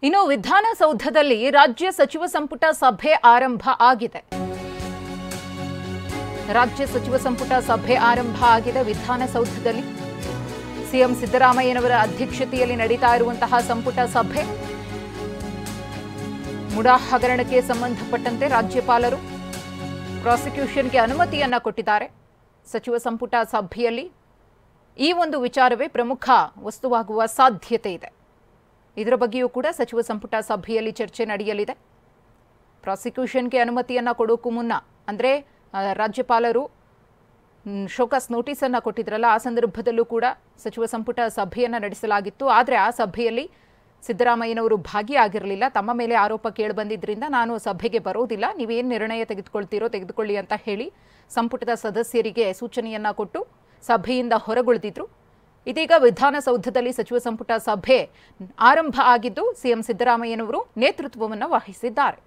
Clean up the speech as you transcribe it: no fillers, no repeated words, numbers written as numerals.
ಇನ್ನು ವಿಧಾನಸೌಧದಲ್ಲಿ ರಾಜ್ಯ ಸಚಿವ ಸಂಪುಟ ಸಭೆ ಆರಂಭ ಆಗಿದೆ. ರಾಜ್ಯ ಸಚಿವ ಸಂಪುಟ ಸಭೆ ಆರಂಭ ಆಗಿದೆ. ವಿಧಾನಸೌಧದಲ್ಲಿ ಸಿಎಂ ಸಿದ್ದರಾಮಯ್ಯನವರ ಅಧ್ಯಕ್ಷತೆಯಲ್ಲಿ ನಡೀತಾ ಇರುವಂತಹ ಸಂಪುಟ ಸಭೆ. ಮುಡಾ ಹಗರಣಕ್ಕೆ ಸಂಬಂಧಪಟ್ಟಂತೆ ರಾಜ್ಯಪಾಲರು ಪ್ರಾಸಿಕ್ಯೂಷನ್ಗೆ ಅನುಮತಿಯನ್ನ ಕೊಟ್ಟಿದ್ದಾರೆ. ಸಚಿವ ಸಂಪುಟ ಸಭೆಯಲ್ಲಿ ಈ ಒಂದು ವಿಚಾರವೇ ಪ್ರಮುಖ ವಸ್ತುವಾಗುವ ಸಾಧ್ಯತೆ ಇದೆ. ಇದರ ಬಗ್ಗೆಯೂ ಕೂಡ ಸಚಿವ ಸಂಪುಟ ಸಭೆಯಲ್ಲಿ ಚರ್ಚೆ ನಡೆಯಲಿದೆ. ಪ್ರಾಸಿಕ್ಯೂಷನ್ಗೆ ಅನುಮತಿಯನ್ನ ಕೊಡೋಕ್ಕೂ ಮುನ್ನ ಅಂದರೆ ರಾಜ್ಯಪಾಲರು ಶೋಕಾಸ್ ನೋಟಿಸನ್ನು ಕೊಟ್ಟಿದ್ರಲ್ಲ, ಆ ಸಂದರ್ಭದಲ್ಲೂ ಕೂಡ ಸಚಿವ ಸಂಪುಟ ಸಭೆಯನ್ನು ನಡೆಸಲಾಗಿತ್ತು. ಆದರೆ ಆ ಸಭೆಯಲ್ಲಿ ಸಿದ್ದರಾಮಯ್ಯನವರು ಭಾಗಿಯಾಗಿರಲಿಲ್ಲ. ತಮ್ಮ ಮೇಲೆ ಆರೋಪ ಕೇಳಿಬಂದಿದ್ದರಿಂದ ನಾನು ಸಭೆಗೆ ಬರೋದಿಲ್ಲ, ನೀವೇನು ನಿರ್ಣಯ ತೆಗೆದುಕೊಳ್ತೀರೋ ತೆಗೆದುಕೊಳ್ಳಿ ಅಂತ ಹೇಳಿ ಸಂಪುಟದ ಸದಸ್ಯರಿಗೆ ಸೂಚನೆಯನ್ನ ಕೊಟ್ಟು ಸಭೆಯಿಂದ ಹೊರಗುಳಿದಿದ್ರು. ಇದೀಗ ವಿಧಾನಸೌಧದಲ್ಲಿ ಸಚಿವ ಸಂಪುಟ ಸಭೆ ಆರಂಭ ಆಗಿದ್ದು ಸಿಎಂ ಸಿದ್ದರಾಮಯ್ಯನವರು ನೇತೃತ್ವವನ್ನು ವಹಿಸಿದ್ದಾರೆ.